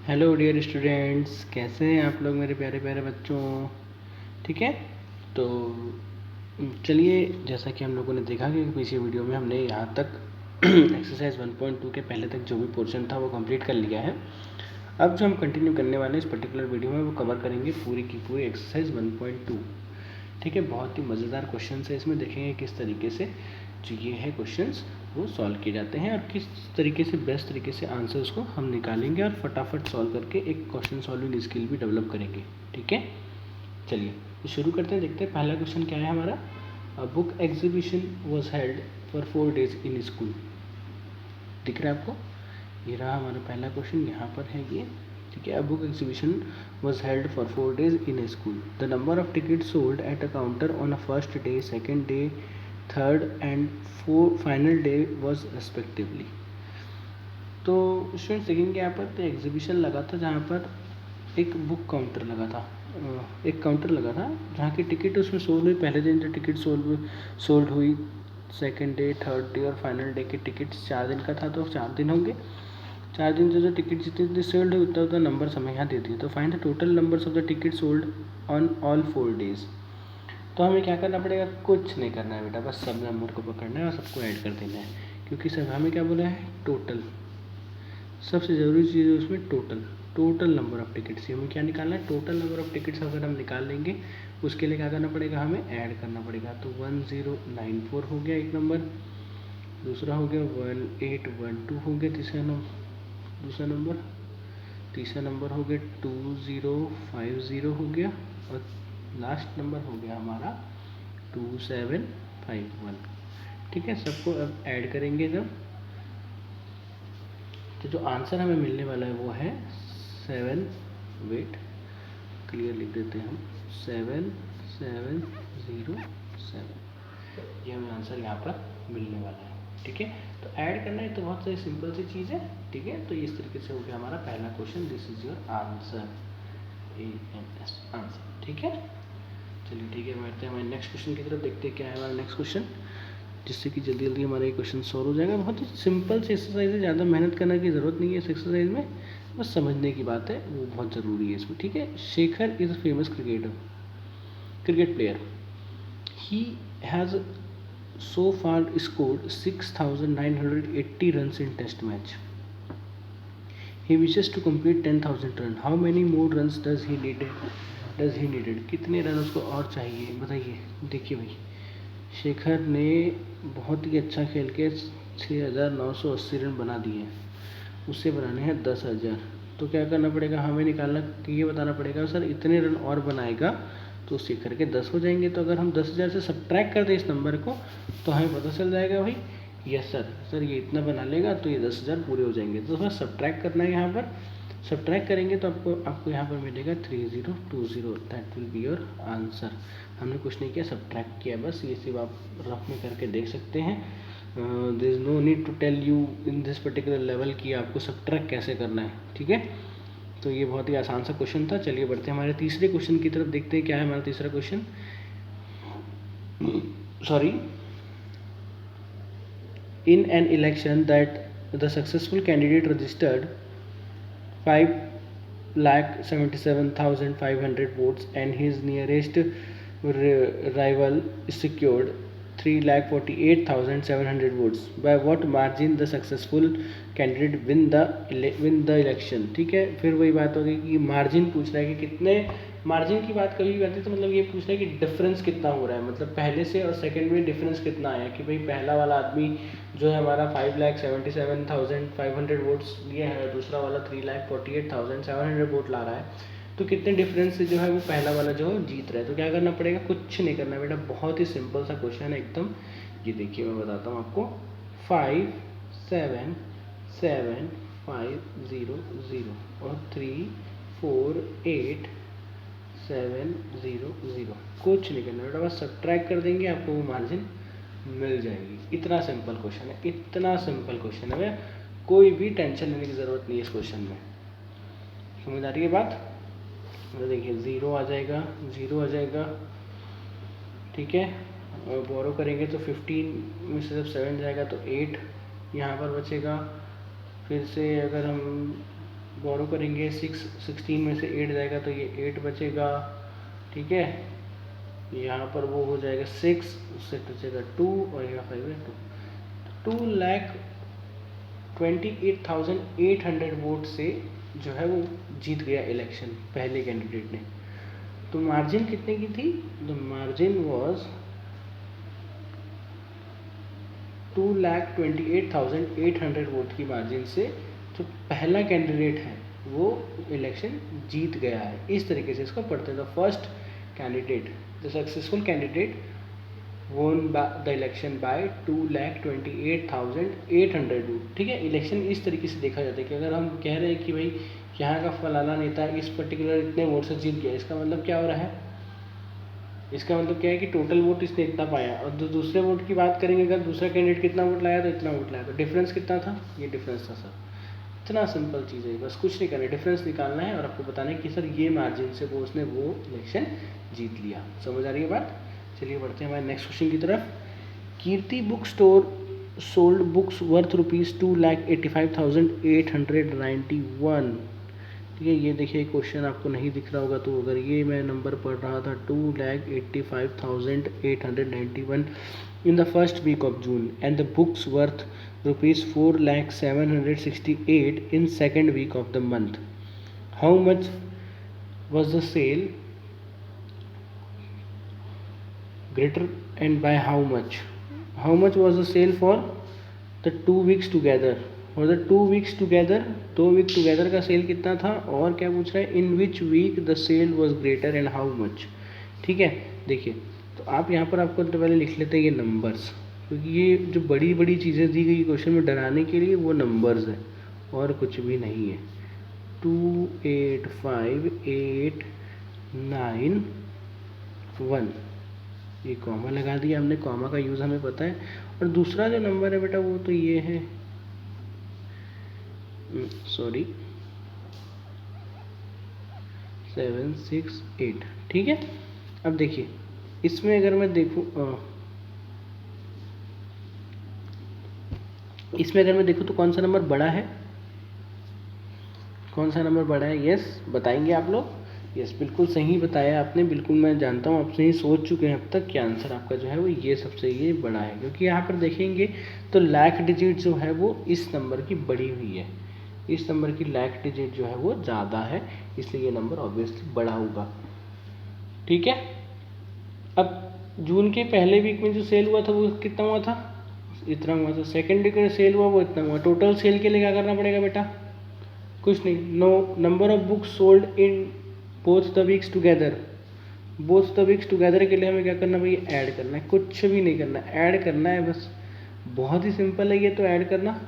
Hello dear students, कैसे हैं आप लोग मेरे प्यारे प्यारे बच्चों। ठीक है, तो चलिए, जैसा कि हम लोगों ने देखा कि पिछले वीडियो में हमने यहाँ तक एक्सरसाइज 1.2 के पहले तक जो भी पोर्शन था वो कंप्लीट कर लिया है। अब जो हम कंटिन्यू करने वाले हैं इस पर्टिकुलर वीडियो में वो कवर करेंगे पूरी की पूरी एक्सरसाइज 1.2। ठीक है, बहुत ही मज़ेदार क्वेश्चन है, इसमें देखेंगे किस तरीके से जो ये है क्वेश्चंस वो सॉल्व किए जाते हैं और किस तरीके से बेस्ट तरीके से आंसर्स को हम निकालेंगे और फटाफट सॉल्व करके एक क्वेश्चन सॉल्विंग स्किल भी डेवलप करेंगे। ठीक है, चलिए तो शुरू करते हैं। देखते हैं पहला क्वेश्चन क्या है हमारा। Book exhibition was held for 4 days in school. दिख रहा है आपको, ये रहा हमारा पहला क्वेश्चन, यहाँ पर है ये। ठीक है, a book exhibition was held for 4 days in a school. The number of tickets sold at a counter on a first day, second day, third and final day was respectively. तो students देखेंगे यहाँ पर तो exhibition लगा था जहाँ पर एक बुक काउंटर लगा था, एक काउंटर लगा था जहाँ की टिकट उसमें सोल्ड हुई। पहले दिन जो टिकट सोल्ड हुई, सेकेंड डे, थर्ड डे और फाइनल डे की टिकट्स 4 दिन का था, तो 4 दिन होंगे। 4 दिन जो टिकट जितनी सोल्ड हुई उतना नंबर हमें यहाँ दे दिए। तो find the total numbers of the ticket sold on all 4 days। तो हमें क्या करना पड़ेगा, कुछ नहीं करना है बेटा, बस सब नंबर को पकड़ना है और सबको ऐड कर देना है, क्योंकि सब हमें क्या बोला है, टोटल। सबसे ज़रूरी चीज़ है उसमें टोटल नंबर ऑफ टिकट्स। हमें क्या निकालना है, टोटल नंबर ऑफ टिकट्स अगर हम निकाल लेंगे उसके लिए क्या करना पड़ेगा, हमें ऐड करना पड़ेगा। तो 1094 हो गया एक नंबर, दूसरा हो गया 1812 हो गया दूसरा नंबर, तीसरा नंबर हो गया 2050 हो गया और लास्ट नंबर हो गया हमारा 2751। ठीक है, सबको अब ऐड करेंगे जब, तो जो आंसर हमें मिलने वाला है वो है 7, वेट क्लियर लिख देते हैं हम, 7707। ये हमें आंसर यहाँ पर मिलने वाला है। ठीक है, तो ऐड करना है तो बहुत सारी सिंपल सी चीज़ है। ठीक है, तो इस तरीके से हो गया हमारा पहला question. This is your answer, ANS answer. ठीक है, चलिए ठीक है, बढ़ते हैं हमारे नेक्स्ट क्वेश्चन की तरफ। देखते हैं क्या है हमारा नेक्स्ट क्वेश्चन, जिससे कि जल्दी जल्दी हमारा ये क्वेश्चन सॉल्व हो जाएगा। बहुत ही सिंपल सी एक्सरसाइज है, ज़्यादा मेहनत करने की ज़रूरत नहीं है इस एक्सरसाइज में, बस समझने की बात है, वो बहुत ज़रूरी है इसमें। ठीक है, Shekhar is a famous cricket player. He has so far scored 6,980 runs in test match. He wishes to complete 10,000 runs. How many more runs does he needed? कितने रन उसको और चाहिए बताइए। देखिए भाई, शेखर ने बहुत ही अच्छा खेल के 6,980 रन बना दिए, उससे बनाने हैं 10,000। तो क्या करना पड़ेगा, हमें निकालना, ये बताना पड़ेगा सर इतने रन और बनाएगा तो शेखर के 10 हो जाएंगे। तो अगर हम 10,000 से सब्ट्रैक्ट कर दें इस नंबर को तो हमें पता चल जाएगा भाई, यस सर ये इतना बना लेगा तो ये 10,000 पूरे हो जाएंगे। तो बस सब्ट्रैक्ट करना है, यहाँ पर सब्ट्रैक्ट करेंगे तो आपको यहाँ पर मिलेगा 3020। That will be your answer. हमने कुछ नहीं किया, सब्ट्रैक्ट किया बस। ये सिर्फ आप रफ में करके देख सकते हैं। There is no need to tell you in this particular level कि आपको सब्ट्रैक्ट कैसे करना है। ठीक है, तो ये बहुत ही आसान सा क्वेश्चन था। चलिए बढ़ते हैं हमारे तीसरे क्वेश्चन की तरफ। देखते हैं क्या है हमारा तीसरा question. Sorry, in an election that the successful candidate registered 5,77,500 votes and his nearest rival secured 3,48,700 votes. By what margin the successful candidate win the election? ठीक है, फिर वही बात होगी कि मार्जिन पूछ रहा है कि कितने मार्जिन की बात कभी भी आती है तो मतलब ये पूछ रहा है कि डिफरेंस कितना हो रहा है, मतलब पहले से और सेकंड में डिफरेंस कितना आया। कि भाई पहला वाला आदमी जो है हमारा 5,77,500 वोट्स लिए है, दूसरा वाला 3,48,700 वोट ला रहा है, तो कितने डिफरेंस से जो है वो पहला वाला जो है जीत रहा है। तो क्या करना पड़ेगा, कुछ नहीं करना बेटा, बहुत ही सिंपल सा क्वेश्चन है एकदम। ये देखिए मैं बताता हूँ आपको, 5,7,7,5,0 और 3,4,8,7,0, कुछ नहीं करना बेटा, बस सब्ट्रैक्ट कर देंगे, आपको वो मार्जिन मिल जाएगी। इतना सिंपल क्वेश्चन है, इतना सिंपल क्वेश्चन है भैया, कोई भी टेंशन लेने की ज़रूरत नहीं है इस क्वेश्चन में। समझ आ रही है बात। तो देखिए ज़ीरो आ जाएगा। ठीक है, और बोरो करेंगे तो 15 में से जब 7 जाएगा तो 8 यहाँ पर बचेगा। फिर से अगर हम बोरो करेंगे, 16 में से 8 जाएगा तो ये 8 बचेगा, ठीक है। यहाँ पर वो हो जाएगा 6, उससे बचेगा 2 और यहाँ 5 है 2। 2,28,800 वोट से जो है वो जीत गया इलेक्शन पहले कैंडिडेट ने। तो मार्जिन कितने की थी? द मार्जिन वॉज 2,28,800 वोट की मार्जिन से जो पहला कैंडिडेट है वो इलेक्शन जीत गया है। इस तरीके से इसको पढ़ते हैं। The first candidate, the successful candidate won the election by 2,28,800 vote, ठीक है। इलेक्शन इस तरीके से देखा जाता है कि अगर हम कह रहे हैं कि भाई यहाँ का फलाना नेता इस पर्टिकुलर इतने वोट से जीत गया, इसका मतलब क्या हो रहा है? इसका मतलब क्या है कि टोटल वोट इसने इतना पाया। और दूसरे वोट की बात करेंगे, अगर दूसरा कैंडिडेट कितना वोट लाया तो इतना वोट लाया, तो डिफरेंस कितना था? ये डिफरेंस था सर। इतना सिंपल चीज़ है, बस कुछ नहीं करना है, डिफरेंस निकालना है और आपको बताना है कि सर ये मार्जिन से वो उसने वो इलेक्शन जीत लिया। समझ आ रही है बात? चलिए बढ़ते हैं हमारे नेक्स्ट क्वेश्चन की तरफ। Kirti book store sold books worth ₹2,85,891, ठीक है। ये देखिए क्वेश्चन आपको नहीं दिख रहा होगा, तो अगर ये मैं नंबर पढ़ रहा था 2,85,891 in the first week of June and the books worth ₹4,768 in second week of the month. How much was the sale? Greater and by how much? How much was the sale for the 2 weeks together? For the 2 weeks together, 2 week together का cell कितना था? और क्या पूछ रहा है? In which week the sale was greater and how much? ठीक है, देखिए तो आप यहाँ पर आपको तो पहले लिख लेते हैं ये नंबर्स, क्योंकि ये जो बड़ी बड़ी चीज़ें दी गई क्वेश्चन में डराने के लिए वो नंबर्स है और कुछ भी नहीं है। 285,891, ये कॉमा लगा दिया हमने, कॉमा का यूज़ हमें पता है। और दूसरा जो नंबर है बेटा वो तो ये है, सॉरी 768, ठीक है। अब देखिए इसमें अगर मैं देखूं तो कौन सा नंबर बड़ा है? कौन सा नंबर बड़ा है? यस बताएंगे आप लोग? यस बिल्कुल सही बताया आपने, बिल्कुल मैं जानता हूँ आप सही सोच चुके हैं अब तक कि आंसर आपका जो है वो ये सबसे ये बड़ा है, क्योंकि यहाँ पर देखेंगे तो लाख डिजिट जो है वो इस नंबर की बड़ी हुई है, इस नंबर की लाख डिजिट जो है वो ज़्यादा है, इसलिए ये नंबर ऑब्वियसली बड़ा होगा, ठीक है। अब जून के पहले वीक में जो सेल हुआ था वो कितना हुआ था? इतना हुआ था। सेकेंड वीक में सेल हुआ वो इतना हुआ। टोटल सेल के लिए क्या करना पड़ेगा बेटा? कुछ नहीं, no number of books sold in both the weeks together, both the weeks together के लिए हमें क्या करना भाई? ऐड करना है, कुछ भी नहीं करना, ऐड करना है बस, बहुत ही सिंपल है ये तो। ऐड करना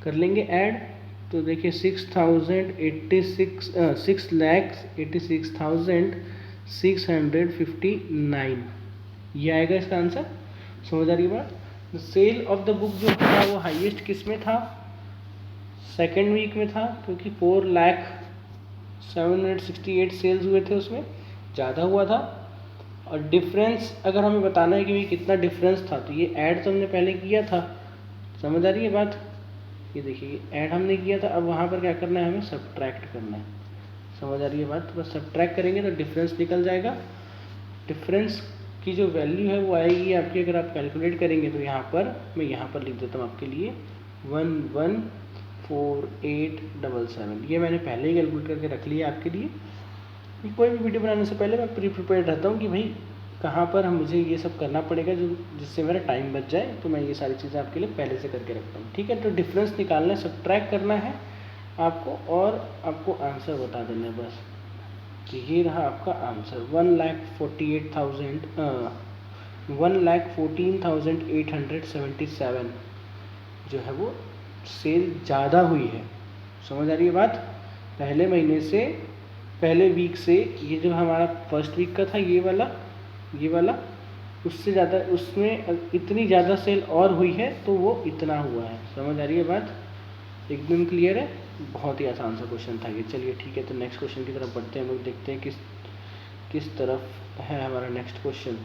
कर लेंगे ऐड, तो देखिए 6,86,659 ये आएगा इसका आंसर। समझ आ रही है बात? The sale of the book जो था वो हाईएस्ट किस में था? सेकेंड वीक में था, क्योंकि 4,768 सेल्स हुए थे, उसमें ज़्यादा हुआ था। और डिफरेंस अगर हमें बताना है कि भाई कितना डिफरेंस था, तो ये ऐड तो हमने पहले किया था। समझ आ रही है बात? ये देखिए ऐड हमने किया था, अब वहाँ पर क्या करना है? हमें सब्ट्रैक्ट करना है। समझ आ रही है बात? तो बस सब्ट्रैक्ट करेंगे तो डिफरेंस निकल जाएगा। डिफरेंस की जो वैल्यू है वो आएगी आपकी, अगर आप कैलकुलेट करेंगे तो यहाँ पर मैं यहाँ पर लिख देता हूँ आपके लिए 114877। ये मैंने पहले ही कैलकुलेट करके रख लिया आपके लिए। कोई भी वीडियो बनाने से पहले मैं प्री प्रिपेयर्ड रहता हूँ कि भाई कहाँ पर मुझे ये सब करना पड़ेगा जो जिससे मेरा टाइम बच जाए, तो मैं ये सारी चीज़ें आपके लिए पहले से करके रखता हूँ, ठीक है। तो डिफरेंस निकालना है, सब्ट्रैक्ट करना है आपको और आपको आंसर बता देना है बस। तो ये रहा आपका आंसर 1,14,877 जो है वो सेल ज़्यादा हुई है। समझ आ रही है बात? पहले महीने से, पहले वीक से, ये जो हमारा फर्स्ट वीक का था ये वाला उससे ज़्यादा, उसमें इतनी ज़्यादा सेल और हुई है तो वो इतना हुआ है। समझ आ रही है बात? एकदम क्लियर है? बहुत ही आसान सा क्वेश्चन था ये। चलिए ठीक है, तो नेक्स्ट क्वेश्चन की तरफ बढ़ते हैं, हम लोग देखते हैं किस तरफ है हमारा next question.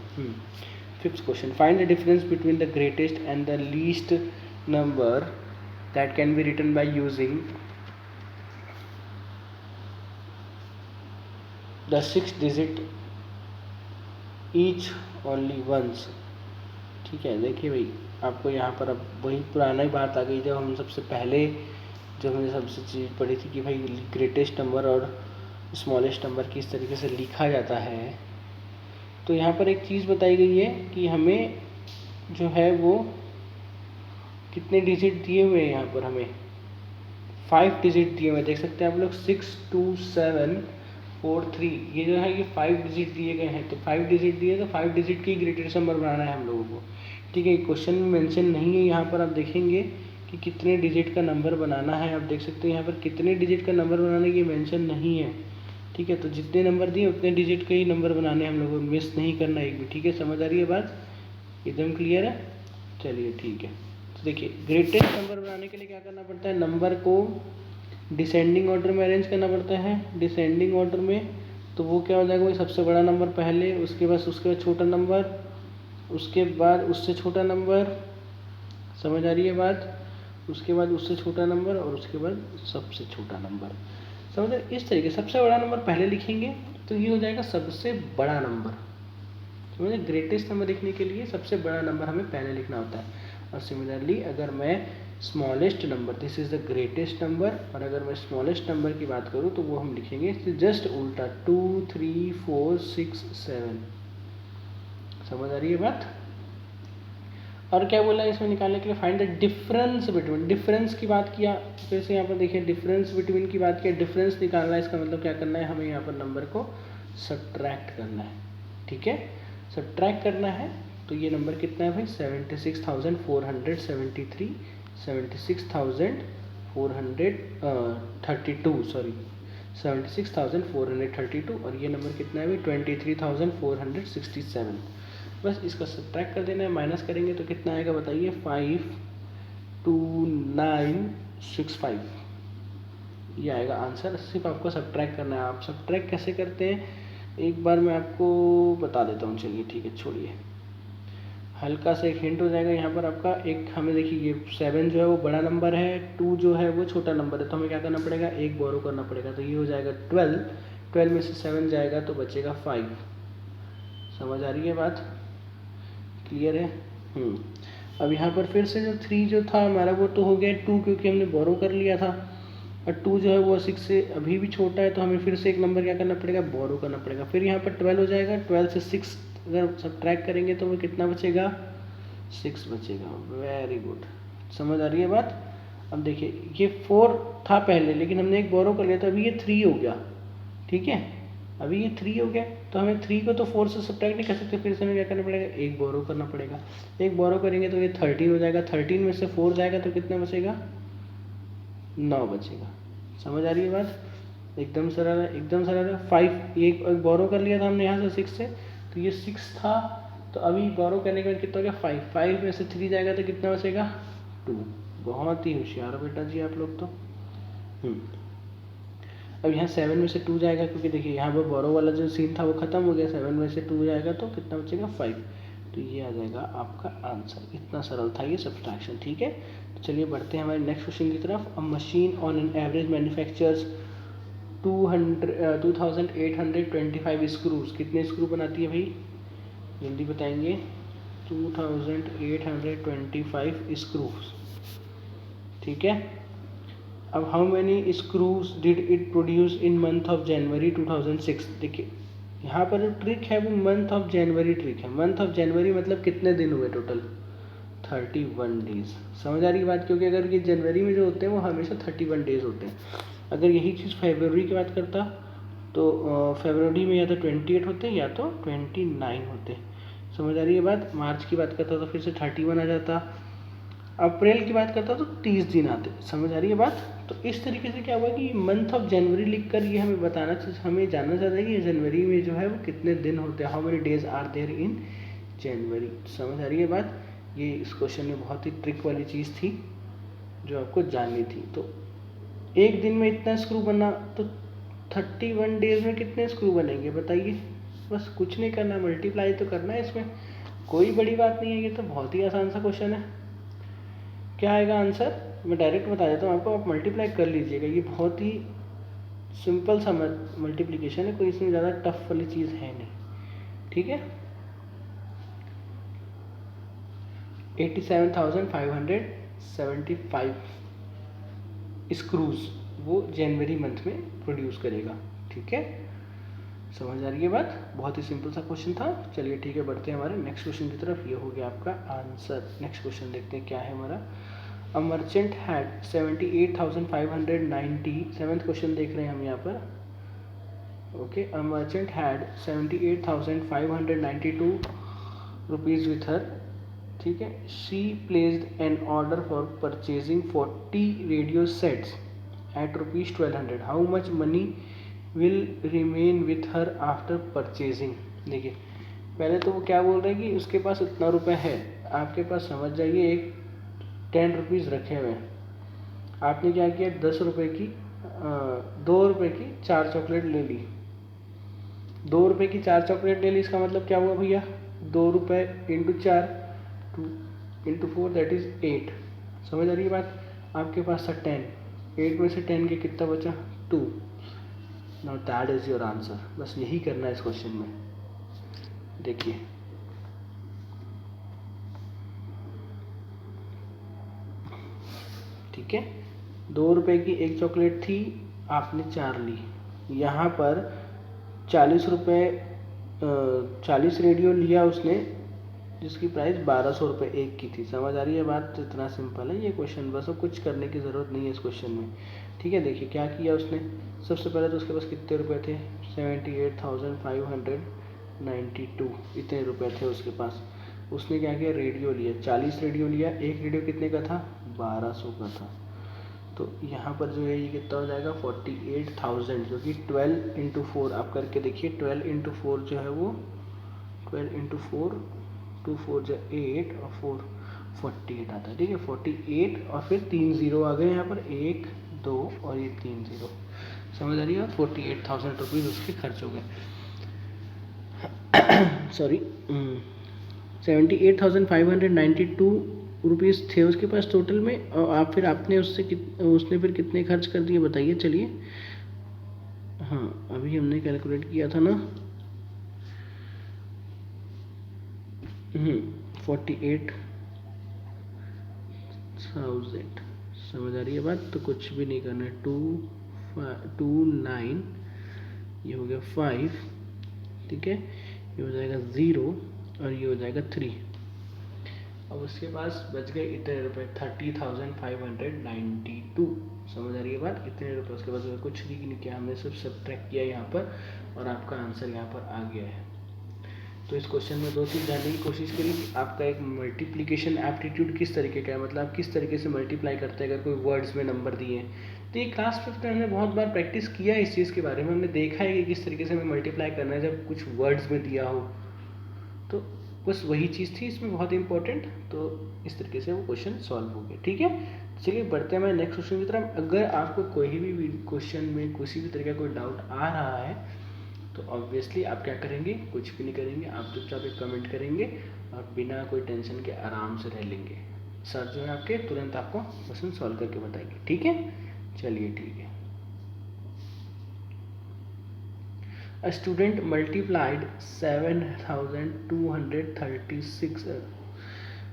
Fifth question, find the difference between the greatest and the least number that can be written by using the 6 digit each only once. ठीक है, देखिए भाई आपको यहाँ पर अब वही पुरानी बात आ गई जब हम सबसे पहले जब हमने सबसे चीज़ पढ़ी थी कि भाई ग्रेटेस्ट नंबर और स्मॉलेस्ट नंबर किस तरीके से लिखा जाता है। तो यहाँ पर एक चीज़ बताई गई है कि हमें जो है वो कितने डिजिट दिए हुए हैं, यहाँ पर हमें 5 डिजिट दिए हुए, देख सकते हैं आप लोग 62743, ये जो है ये 5 डिजिट दिए गए हैं। तो 5 डिजिट दिए तो 5 डिजिट की ग्रेटेस्ट नंबर बनाना है हम लोगों को। ठीक है, क्वेश्चन में मेंशन नहीं है, यहाँ पर आप देखेंगे कि कितने डिजिट का नंबर बनाना है। आप देख सकते हैं यहाँ पर कितने डिजिट का नंबर बनाना है ये मेंशन नहीं है। ठीक है, तो जितने नंबर दिए उतने डिजिट के ही नंबर बनाने हम लोगों को, मिस नहीं करना एक भी। ठीक है, समझ आ रही है बात, एकदम क्लियर है। चलिए ठीक है, तो देखिए ग्रेटेस्ट नंबर बनाने के लिए क्या करना पड़ता है, नंबर को डिसेंडिंग ऑर्डर में अरेंज करना पड़ता है। डिसेंडिंग ऑर्डर में तो वो क्या हो जाएगा भाई, सबसे बड़ा नंबर पहले, उसके बाद छोटा नंबर, उसके बाद उससे छोटा नंबर, समझ आ रही है बात, उसके बाद उससे छोटा नंबर और उसके बाद सबसे छोटा नंबर। समझ रहे, इस तरीके सबसे बड़ा नंबर पहले लिखेंगे तो ये हो जाएगा सबसे बड़ा नंबर। समझे, ग्रेटेस्ट नंबर लिखने के लिए सबसे बड़ा नंबर हमें पहले लिखना होता है। और सिमिलरली अगर मैं smallest number, this is the greatest number, और अगर मैं स्मॉलेस्ट नंबर की बात करूँ तो वो हम लिखेंगे जस्ट उल्टा 2 3 4 6 7। समझ आ रही है बात। और क्या बोला है इसमें निकालने के लिए, find the difference between, difference की बात किया, फिर से यहाँ पर देखिए डिफरेंस बिटवीन की बात किया, डिफरेंस निकालना है, इसका मतलब क्या करना है, हमें यहाँ पर नंबर को सब्ट्रैक्ट करना है। ठीक है, सब्ट्रैक्ट करना है, तो ये नंबर कितना है भाई 76,473, 76,432, सॉरी 76,432, और ये नंबर कितना है भाई 23,467। बस इसका सब्ट्रैक्ट कर देना है, माइनस करेंगे तो कितना आएगा बताइए, 52965, ये आएगा आंसर। सिर्फ आपको सब्ट्रैक्ट करना है। आप सब्ट्रैक्ट कैसे करते हैं एक बार मैं आपको बता देता हूँ। चलिए ठीक है, छोड़िए, हल्का सा एक हिंट हो जाएगा यहाँ पर आपका। एक हमें देखिए ये 7 जो है वो बड़ा नंबर है, 2 जो है वो छोटा नंबर है, तो हमें क्या करना पड़ेगा, एक बोरो करना पड़ेगा, तो ये हो जाएगा 12, 12 में से 7 जाएगा तो बचेगा 5। समझ आ रही है बात, क्लियर है। अब यहाँ पर फिर से जो 3 जो था हमारा वो तो हो गया 2, क्योंकि हमने बोरो कर लिया था, और 2 जो है वो 6 से अभी भी छोटा है, तो हमें फिर से एक नंबर क्या करना पड़ेगा, बोरो करना पड़ेगा। फिर यहाँ पर 12 हो जाएगा, 12 से 6 अगर सब्ट्रैक्ट करेंगे तो वो कितना बचेगा, 6 बचेगा। वेरी गुड, समझ आ रही है बात। अब देखिए ये 4 था पहले, लेकिन हमने एक बोरो कर लिया था, अभी ये 3 हो गया। ठीक है, अभी ये 3 हो गया, तो हमें 3 को तो 4 से सब्ट्रैक्ट नहीं कर सकते, फिर से हमें क्या करना पड़ेगा, एक बोरो करना पड़ेगा। एक बोरो करेंगे तो ये 13 हो जाएगा, 13 में से 4 जाएगा तो कितना बचेगा, 9 बचेगा। समझ आ रही है बात, एकदम सरल है, एकदम सरल है। 5 एक बोरो कर लिया था हमने यहाँ से 6 से, तो ये 6 था, तो अभी बोरो करने के बाद कितना हो गया 5, 5 में से 3 जाएगा तो कितना बचेगा 2। बहुत ही होशियार हो बेटा जी आप लोग तो। अब यहाँ 7 में से 2 जाएगा, क्योंकि देखिए यहाँ पर बोरो वाला जो सीन था वो खत्म हो गया, 7 में से 2 जाएगा तो कितना बचेगा 5, तो ये आ जाएगा आपका आंसर। इतना सरल था ये सब्ट्रैक्शन। ठीक है, तो चलिए बढ़ते हैं हमारे नेक्स्ट क्वेश्चन की तरफ। A machine on an average manufactures 2825 screws, कितने स्क्रू बनाती है भाई, जल्दी बताएंगे। 2825 स्क्रूज। ठीक है, अब how many screws did it produce in month of January 2006। देखिए यहाँ पर जो ट्रिक है वो मंथ ऑफ जनवरी ट्रिक है। मंथ ऑफ जनवरी मतलब कितने दिन हुए टोटल, 31 डेज। समझ आ रही बात, क्योंकि अगर ये जनवरी में जो होते हैं वो हमेशा 31 डेज होते हैं। अगर यही चीज़ फरवरी की बात करता तो फरवरी में या तो 28 होते या तो 29 होते। समझ आ रही है बात। मार्च की बात करता तो फिर से 31 आ जाता, अप्रैल की बात करता तो 30 दिन आते। समझ आ रही है बात। तो इस तरीके से क्या हुआ कि मंथ ऑफ जनवरी लिखकर ये हमें हमें जानना चाहता है कि जनवरी में जो है वो कितने दिन होते हैं, how many days are there in January. समझ आ रही है बात। ये इस क्वेश्चन में बहुत ही ट्रिक वाली चीज़ थी जो आपको जाननी थी। तो एक दिन में इतना स्क्रू बना तो 31 डेज में कितने स्क्रू बनेंगे बताइए। बस कुछ नहीं करना, मल्टीप्लाई तो करना है, इसमें कोई बड़ी बात नहीं है, ये तो बहुत ही आसान सा क्वेश्चन है। क्या आएगा आंसर, मैं डायरेक्ट बता देता हूँ आपको, आप मल्टीप्लाई कर लीजिएगा, ये बहुत ही सिंपल सा मल्टीप्लिकेशन है, कोई इसमें ज़्यादा टफ वाली चीज़ है नहीं, ठीक है। 87,575 स्क्रूज वो जनवरी मंथ में प्रोड्यूस करेगा, ठीक है। समझ आ रही है बात? बहुत ही सिंपल सा क्वेश्चन था। चलिए ठीक है, बढ़ते हैं हमारे नेक्स्ट क्वेश्चन की तरफ। ये हो गया आपका आंसर। नेक्स्ट क्वेश्चन देखते हैं क्या है हमारा। A merchant had 78,590, seventh question देख रहे हैं हम यहाँ पर। Okay, a merchant had 78,592 rupees with her, ठीक है। She placed an order for purchasing 40 radio sets at ₹1200। How much money will remain with her after purchasing. देखिए पहले तो वो क्या बोल रहे हैं कि उसके पास इतना रुपए है, आपके पास समझ जाइए एक 10 रुपीज़ रखे हुए हैं। आपने क्या किया, 10 रुपये की 2 रुपये की 4 चॉकलेट ले ली। 2 रुपये की 4 चॉकलेट ले ली, इसका मतलब क्या हुआ भैया, 2 रुपये इंटू 4 इंटू 4 दैट इज़ 8। समझ आ रही है बात? आपके पास था 10, 8 में से 10 के कितना बचा, 2। Now that is your answer. बस यही करना है इस क्वेश्चन में। देखिए ठीक है, 2 रुपये की एक चॉकलेट थी, आपने 4 ली। यहाँ पर 40 रुपये 40 रेडियो लिया उसने, जिसकी प्राइस 1200 रुपये एक की थी। समझ आ रही है बात? तो इतना सिंपल है ये क्वेश्चन, बस अब कुछ करने की ज़रूरत नहीं है इस क्वेश्चन में, ठीक है। देखिए क्या किया उसने, सबसे पहले तो उसके पास कितने रुपए थे, 78,592, इतने रुपए थे उसके पास। उसने क्या किया, रेडियो लिया, 40 रेडियो लिया। एक रेडियो कितने का था, 1200 का था। तो यहाँ पर जो है ये कितना हो जाएगा, 48,000, जो कि 12 इंटू 4 आप करके देखिए। 12 इंटू 4 जो है वो 12 इंटू 4, 2 4 जो 8 और 4 48 आता है, ठीक है। 48 और फिर 3 ज़ीरो आ गए यहाँ पर, 1 2 और ये 3 ज़ीरो। समझ आ रही है? 48,000 रुपीज़ उसके खर्च हो गए। सॉरी 78,592 रुपीज़ थे उसके पास टोटल में, और आप फिर आपने उसने फिर कितने खर्च कर दिए बताइए। चलिए हाँ, अभी हमने कैलकुलेट किया था ना, 48,000। समझ आ रही है बात? तो कुछ भी नहीं करना है, 9 ये हो गया 5, ठीक है, ये हो जाएगा 0 और ये हो जाएगा 3। अब उसके पास बच गए इतने रुपए, 30,592। समझ आ रही है बात? इतने रुपए उसके पास, कुछ नहीं किया हमने, सिर्फ सब्ट्रैक्ट किया यहाँ पर और आपका आंसर यहाँ पर आ गया है। तो इस क्वेश्चन में 2 चीज़ जानने की कोशिश करी कि आपका एक मल्टीप्लिकेशन एप्टीट्यूड किस तरीके का है, मतलब आप किस तरीके से मल्टीप्लाई करते हैं अगर कोई वर्ड्स में नंबर दिए हैं। तो ये क्लास 5th में हमने बहुत बार प्रैक्टिस किया है इस चीज़ के बारे में, हमने देखा है कि किस तरीके से हमें मल्टीप्लाई करना है जब कुछ वर्ड्स में दिया हो। तो बस वही चीज़ थी इसमें बहुत इंपॉर्टेंट। तो इस तरीके से वो क्वेश्चन सॉल्व हो गया, ठीक है। चलिए बढ़ते हैं हमारे नेक्स्ट क्वेश्चन की तरफ। अगर आपको कोई भी क्वेश्चन में किसी भी तरीके का कोई डाउट आ रहा है तो ऑब्वियसली आप क्या करेंगे, कुछ भी नहीं करेंगे, आप चुपचाप एक कमेंट करेंगे और बिना कोई टेंशन के आराम से रह लेंगे। सर जो है आपके तुरंत आपको क्वेश्चन सॉल्व करके बताएंगे, ठीक है। चलिए ठीक है। A student multiplied 7,236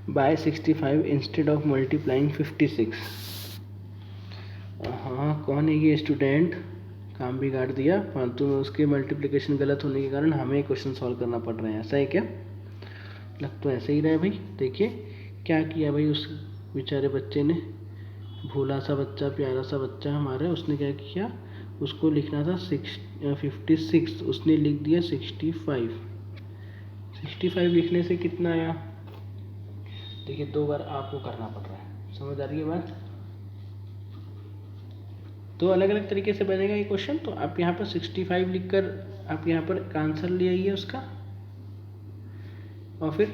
by 65 instead of multiplying 56। हाँ, कौन है ये स्टूडेंट, काम बिगाड़ दिया फालतू में, उसके मल्टीप्लिकेशन गलत होने के कारण हमें क्वेश्चन सॉल्व करना पड़ रहा है, ऐसा है क्या? लग तो ऐसे ही रहा है भाई। देखिए क्या किया भाई उस बेचारे बच्चे ने, भोला सा बच्चा, प्यारा सा बच्चा हमारा, उसने क्या किया, उसको लिखना था 56, उसने लिख दिया 65। 65 लिखने से कितना आया, देखिए 2 बार आपको करना पड़ रहा है। समझ आ रही है बात? तो अलग अलग तरीके से बनेगा ये क्वेश्चन। तो आप यहाँ पर 65 लिखकर आप यहाँ पर आंसर ले आइए उसका, और फिर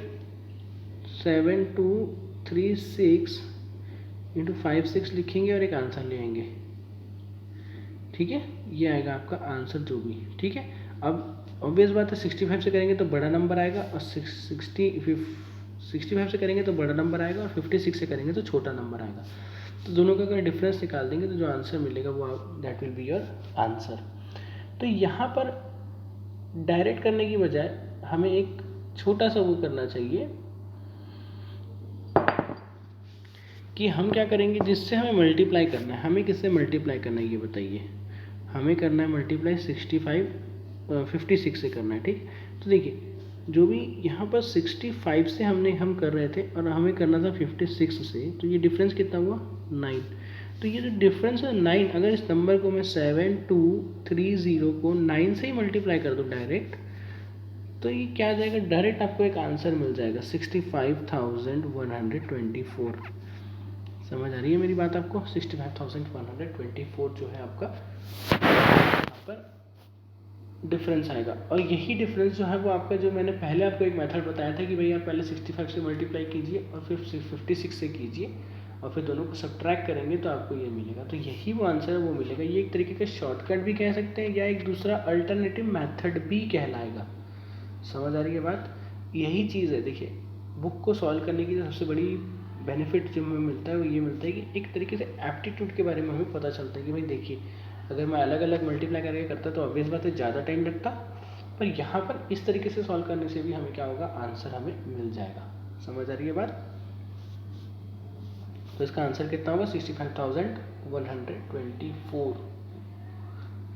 7236 इंटू 56 लिखेंगे और एक आंसर ले आएंगे, ठीक है। ये आएगा आपका आंसर जो भी, ठीक है। अब ऑब्वियस बात है 65 से करेंगे तो बड़ा नंबर आएगा, और 65 से करेंगे तो बड़ा नंबर आएगा, और 56 से करेंगे तो छोटा नंबर आएगा। तो दोनों का अगर डिफरेंस निकाल देंगे तो जो आंसर मिलेगा वो that will be your answer. तो यहाँ पर डायरेक्ट करने की बजाय हमें एक छोटा सा वो करना चाहिए कि हम क्या करेंगे, जिससे हमें मल्टीप्लाई करना है। हमें किससे मल्टीप्लाई करना है ये बताइए। हमें करना है मल्टीप्लाई 56 से करना है, ठीक। तो देखिए जो भी यहाँ पर 65 से हम कर रहे थे और हमें करना था 56 से, तो ये डिफरेंस कितना हुआ 9। तो ये जो डिफरेंस है 9, अगर इस नंबर को मैं 7230 को 9 से ही मल्टीप्लाई कर दूँ डायरेक्ट, तो ये क्या आ जाएगा, डायरेक्ट आपको एक आंसर मिल जाएगा 65,124। समझ आ रही है मेरी बात आपको। 65,124 जो है आपका यहाँ पर डिफरेंस आएगा। और यही डिफरेंस जो है वो आपका, जो मैंने पहले आपको एक मेथड बताया था कि भाई आप पहले 65 से मल्टीप्लाई कीजिए और फिर 56 से कीजिए और फिर दोनों को सब्ट्रैक्ट करेंगे तो आपको ये मिलेगा। तो यही वो आंसर है, वो मिलेगा। ये एक तरीके का शॉर्टकट भी कह सकते हैं या एक दूसरा अल्टरनेटिव मेथड भी कहलाएगा। समझ आ रही है बात। यही चीज़ है। देखिए बुक को सॉल्व करने की सबसे बड़ी बेनिफिट जो हमें मिलता है वो ये मिलता है कि एक तरीके से एप्टीट्यूड के बारे में हमें पता चलता है कि भाई देखिए अगर मैं अलग अलग मल्टीप्लाई करके करता तो ऑब्वियस बात है ज़्यादा टाइम लगता, पर यहाँ पर इस तरीके से सॉल्व करने से भी हमें क्या होगा, आंसर हमें मिल जाएगा। समझ आ रही है बात। तो इसका आंसर कितना होगा 65,124।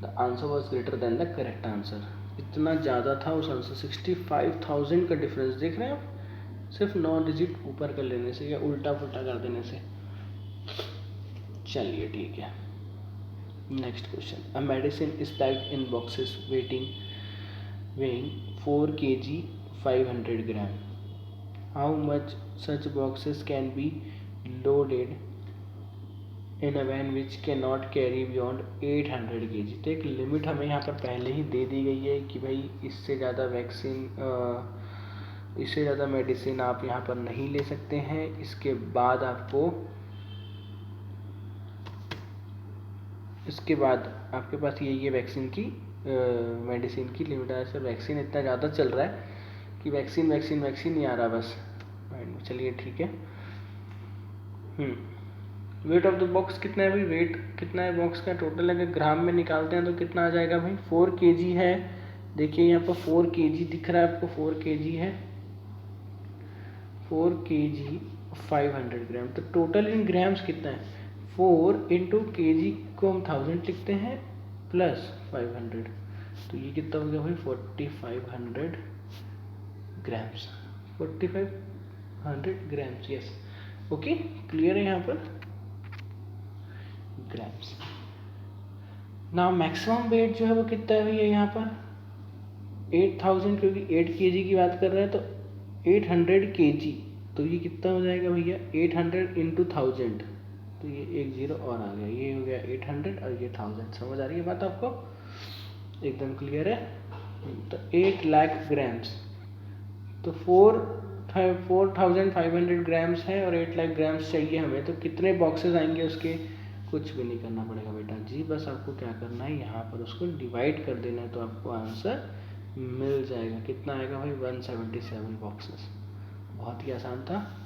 The answer was greater than the correct answer. इतना ज़्यादा था उस आंसर। 65,000 का डिफरेंस देख रहे हैं आप, सिर्फ 9 डिजिट ऊपर कर लेने से या उल्टा पुल्टा कर देने से। चलिए ठीक है, next question. A medicine is packed in boxes weighing 4 kg 500 gram. How much such boxes can be loaded in a van which cannot carry beyond 800 kg? तो एक लिमिट हमें यहाँ पर पहले ही दे दी गई है कि भाई इससे ज़्यादा मेडिसिन आप यहाँ पर नहीं ले सकते हैं। इसके बाद आपके पास ये वैक्सीन की मेडिसिन की लिमिट है। सर वैक्सीन इतना ज़्यादा चल रहा है कि वैक्सीन नहीं आ रहा बस माइंड में। चलिए ठीक है। वेट ऑफ द बॉक्स कितना है भाई, वेट कितना है बॉक्स का टोटल, अगर ग्राम में निकालते हैं तो कितना आ जाएगा भाई, 4 kg है। देखिए यहाँ पर 4 kg दिख रहा है आपको, 4 kg है, 4 kg 500 ग्राम। तो टोटल इन ग्राम्स कितना है, 4 इंटू kg को हम 1000 लिखते हैं प्लस 500, तो ये कितना हो गया भाई 4500 grams. 4500 grams, yes okay, clear है यहाँ पर ग्राम्स। ना मैक्सिमम वेट जो है वो कितना है भैया यहाँ पर 8000, क्योंकि 8 kg की बात कर रहे हैं तो 800 kg, तो ये कितना हो जाएगा भैया 800 इंटू 1000, तो ये एक जीरो और आ गया, ये हो गया 800 और ये 1000। समझ आ रही है बात आपको, एकदम क्लियर है। तो 8 लाख ग्राम्स, तो 4500 ग्राम्स है और 8 लाख ग्राम्स चाहिए हमें, तो कितने बॉक्सेस आएंगे उसके, कुछ भी नहीं करना पड़ेगा बेटा जी, बस आपको क्या करना है यहाँ पर उसको डिवाइड कर देना है तो आपको आंसर मिल जाएगा। कितना आएगा भाई 177 बॉक्सेस। बहुत ही आसान था।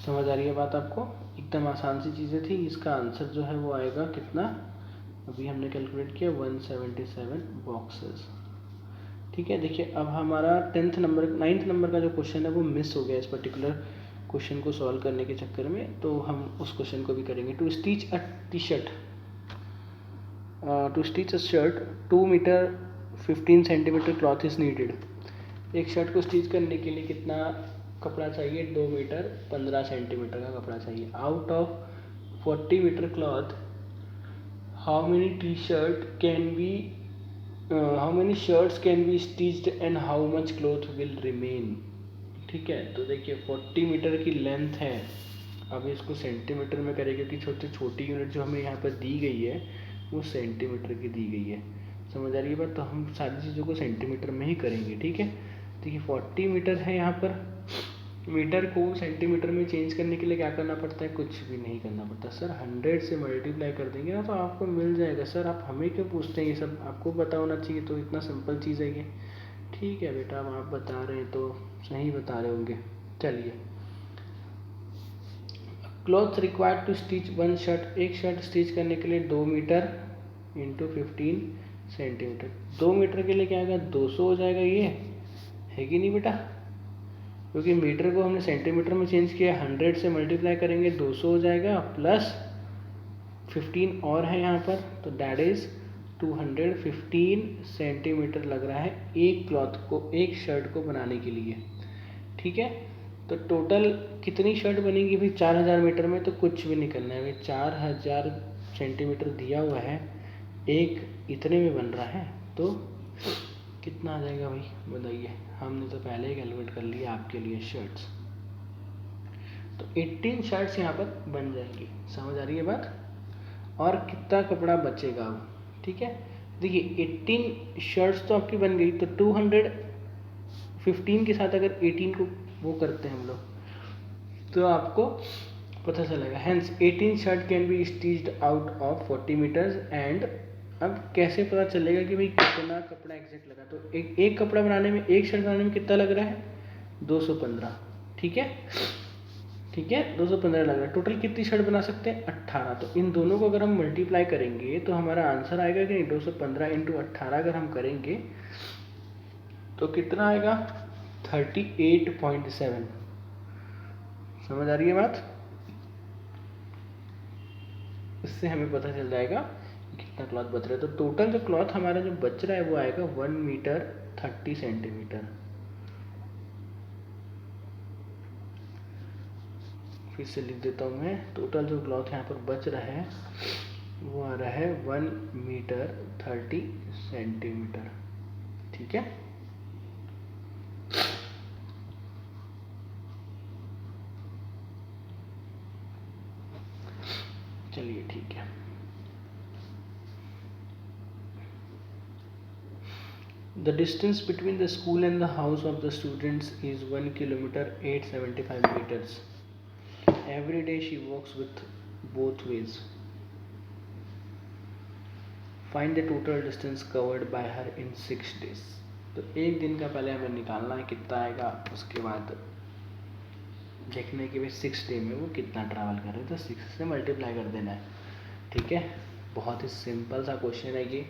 समझ आ रही है बात आपको, एकदम आसान सी चीज़ें थी। इसका आंसर जो है वो आएगा कितना, अभी हमने कैलकुलेट किया 177 बॉक्सेस। ठीक है, देखिए अब हमारा 9th नंबर का जो क्वेश्चन है वो मिस हो गया इस पर्टिकुलर क्वेश्चन को सॉल्व करने के चक्कर में, तो हम उस क्वेश्चन को भी करेंगे। To stitch a shirt 2 metre 15 centimetre cloth is needed. एक शर्ट को स्टिच करने के लिए कितना कपड़ा चाहिए, 2 मीटर 15 सेंटीमीटर का कपड़ा चाहिए। Out of 40 metre cloth how many shirts can be stitched and how much cloth will remain. ठीक है, तो देखिए 40 मीटर की लेंथ है, अब इसको सेंटीमीटर में करें क्योंकि छोटी यूनिट जो हमें यहाँ पर दी गई है वो सेंटीमीटर की दी गई है। समझ आ रही है बात, तो हम सारी चीज़ों को सेंटीमीटर में ही करेंगे। ठीक है, देखिए 40 मीटर है यहाँ पर मीटर को सेंटीमीटर में चेंज करने के लिए क्या करना पड़ता है? कुछ भी नहीं करना पड़ता सर, 100 से मल्टीप्लाई कर देंगे ना तो आपको मिल जाएगा। सर आप हमें क्यों पूछते हैं ये सब, आपको पता होना चाहिए, तो इतना सिंपल चीज़ है ये। ठीक है बेटा, अब आप बता रहे हैं तो सही बता रहे होंगे। चलिए, cloth required to stitch one shirt, एक शर्ट स्टिच करने के लिए 2 मीटर इंटू 15 सेंटीमीटर। 2 मीटर के लिए क्या आएगा? 200 हो जाएगा, ये है कि नहीं बेटा? क्योंकि मीटर को हमने सेंटीमीटर में चेंज किया, 100 से मल्टीप्लाई करेंगे 200 हो जाएगा, प्लस 15 और है यहाँ पर, तो दैट इज़ 215 सेंटीमीटर लग रहा है एक क्लॉथ को, एक शर्ट को बनाने के लिए। ठीक है, तो टोटल कितनी शर्ट बनेगी भाई? 4000 मीटर में तो कुछ भी नहीं करना है भाई, 4000 सेंटीमीटर दिया हुआ है, एक इतने में बन रहा है, तो कितना आ जाएगा भाई बताइए? हमने तो पहले ही कैलकुलेट कर लिया आपके लिए शर्ट्स, तो 18 शर्ट्स यहाँ पर बन जाएंगी। समझ आ रही है बात? और कितना कपड़ा बचेगा अब? ठीक है, देखिए 18 शर्ट्स तो आपकी बन गई, तो 215 के साथ अगर 18 को वो करते हैं हम लोग, तो आपको पता चलेगा। Hence 18 shirt can be stitched out of 40 metres and. अब कैसे पता चलेगा कि भाई कितना कपड़ा एग्जैक्ट लगा? तो एक कपड़ा बनाने में, एक शर्ट बनाने में कितना लग रहा है? 215। ठीक है, ठीक है, 215 लग रहा है। टोटल कितनी शर्ट बना सकते हैं? 18। तो इन दोनों को अगर हम मल्टीप्लाई करेंगे तो हमारा आंसर आएगा कि नहीं? 215 इंटू 18 अगर हम करेंगे तो कितना आएगा? 38.7। समझ आ रही है बात? इससे हमें पता चल जाएगा कितना क्लॉथ बच रहा है। तो टोटल जो क्लॉथ हमारा जो बच रहा है वो आएगा 1 मीटर 30 सेंटीमीटर। फिर से लिख देता हूँ मैं, टोटल जो क्लॉथ यहाँ पर बच रहा है वो आ रहा है 1 मीटर 30 सेंटीमीटर। ठीक है, चलिए ठीक है। The distance between the school and the house of the students is 1 kilometer 875 meters. Every day she walks with both ways. Find the total distance covered by her in 6 days. तो एक दिन का पहले हमें निकालना है कितना आएगा, उसके बाद देखने के भी 6 डे में वो कितना ट्रैवल कर रहे हैं, तो 6 से मल्टीप्लाई कर देना है। ठीक है, बहुत ही सिंपल सा क्वेश्चन है ये।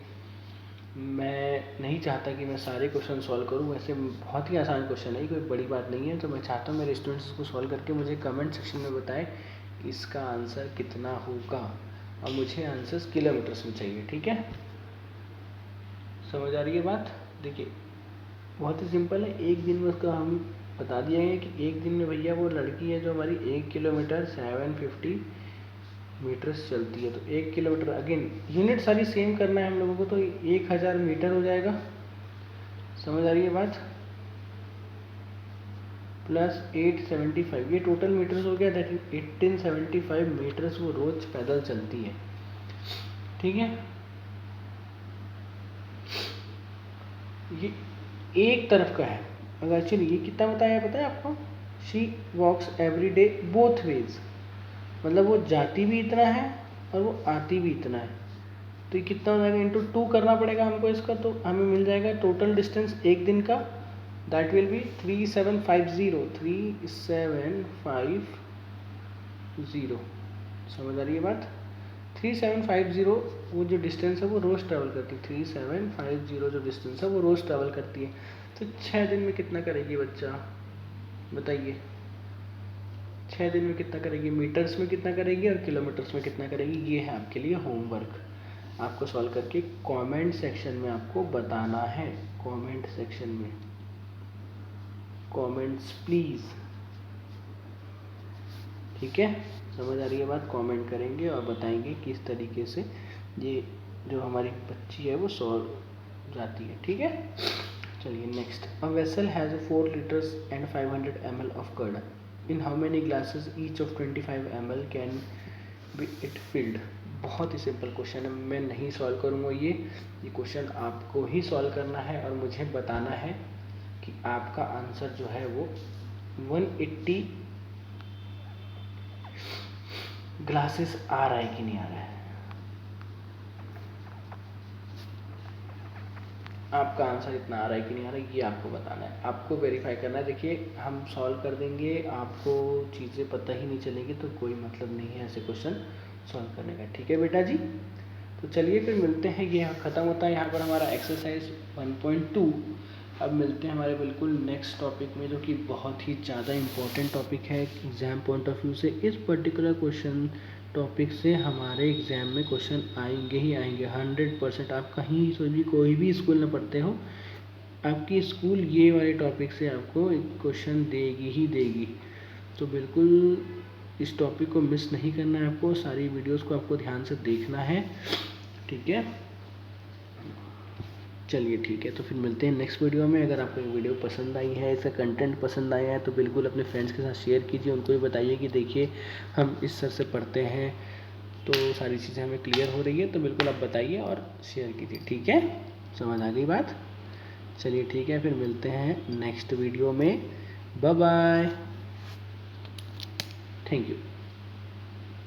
मैं नहीं चाहता कि मैं सारे क्वेश्चन सॉल्व करूं, वैसे बहुत ही आसान क्वेश्चन है, कोई बड़ी बात नहीं है। तो मैं चाहता हूं मेरे स्टूडेंट्स को सॉल्व करके मुझे कमेंट सेक्शन में बताएं कि इसका आंसर कितना होगा, और मुझे आंसर्स किलोमीटर्स में चाहिए। ठीक है, समझ आ रही है बात? देखिए बहुत ही सिंपल है, एक दिन में उसका हम बता दिया है कि एक दिन में भैया वो लड़की है जो हमारी 1 किलोमीटर 750 मीटर्स चलती है। तो 1 किलोमीटर, अगेन यूनिट सारी सेम करना है हम लोगों को, तो 1000 मीटर हो जाएगा। समझ आ रही है बात? प्लस 875, ये टोटल मीटर्स हो गया, दैट इज 1875 मीटर्स वो रोज पैदल चलती है। ठीक है, ये एक तरफ का है। अगर एक्चुअली ये कितना बताया पता है आपको? She walks every day both ways, मतलब वो जाती भी इतना है और वो आती भी इतना है। तो ये कितना हो जाएगा? इंटू 2 करना पड़ेगा हमको इसका, तो हमें मिल जाएगा टोटल डिस्टेंस एक दिन का, दैट विल बी 3750। समझ आ रही है बात? 3750 वो जो डिस्टेंस है वो रोज़ ट्रैवल करती है। 3750 जो डिस्टेंस है वो रोज़ ट्रैवल करती है। तो 6 दिन में कितना करेगी बच्चा बताइए? 6 दिन में कितना करेगी? मीटर्स में कितना करेगी और किलोमीटर्स में कितना करेगी? ये है आपके लिए होमवर्क, आपको सॉल्व करके कमेंट सेक्शन में आपको बताना है। कमेंट सेक्शन में कमेंट्स प्लीज़। ठीक है, समझ आ रही है बात? कमेंट करेंगे और बताएंगे किस तरीके से ये जो हमारी बच्ची है वो सॉल्व जाती है। ठीक है, चलिए next. A vessel has 4 litres and 500 ml of curd. In how many glasses each of 25 ml can be it filled. बहुत ही सिंपल क्वेश्चन है, मैं नहीं सॉल्व करूँगा ये क्वेश्चन आपको ही सॉल्व करना है और मुझे बताना है कि आपका आंसर जो है वो 180 ग्लासेस आ रहा है कि नहीं आ रहा है, आपका आंसर इतना आ रहा है कि नहीं आ रहा है, ये आपको बताना है, आपको वेरीफाई करना है। देखिए हम सॉल्व कर देंगे, आपको चीज़ें पता ही नहीं चलेंगी तो कोई मतलब नहीं है ऐसे क्वेश्चन सॉल्व करने का। ठीक है बेटा जी, तो चलिए फिर मिलते हैं, ये ख़त्म होता है यहाँ पर हमारा एक्सरसाइज 1.2। अब मिलते हैं हमारे बिल्कुल नेक्स्ट टॉपिक में, जो कि बहुत ही ज़्यादा इम्पोर्टेंट टॉपिक है एग्ज़ाम पॉइंट ऑफ व्यू से। इस पर्टिकुलर क्वेश्चन टॉपिक से हमारे एग्ज़ाम में क्वेश्चन आएंगे ही आएंगे 100%। आप कहीं से भी कोई भी स्कूल में पढ़ते हो, आपकी स्कूल ये वाले टॉपिक से आपको क्वेश्चन देगी ही देगी। तो बिल्कुल इस टॉपिक को मिस नहीं करना है, आपको सारी वीडियोस को आपको ध्यान से देखना है। ठीक है, चलिए ठीक है, तो फिर मिलते हैं नेक्स्ट वीडियो में। अगर आपको वीडियो पसंद आई है, इसका कंटेंट पसंद आया है, तो बिल्कुल अपने फ्रेंड्स के साथ शेयर कीजिए, उनको भी बताइए कि देखिए हम इस सर से पढ़ते हैं, तो सारी चीज़ें हमें क्लियर हो रही है। तो बिल्कुल आप बताइए और शेयर कीजिए। ठीक है, समझ आ गई बात? चलिए ठीक है, फिर मिलते हैं नेक्स्ट वीडियो में। Bye bye, thank you.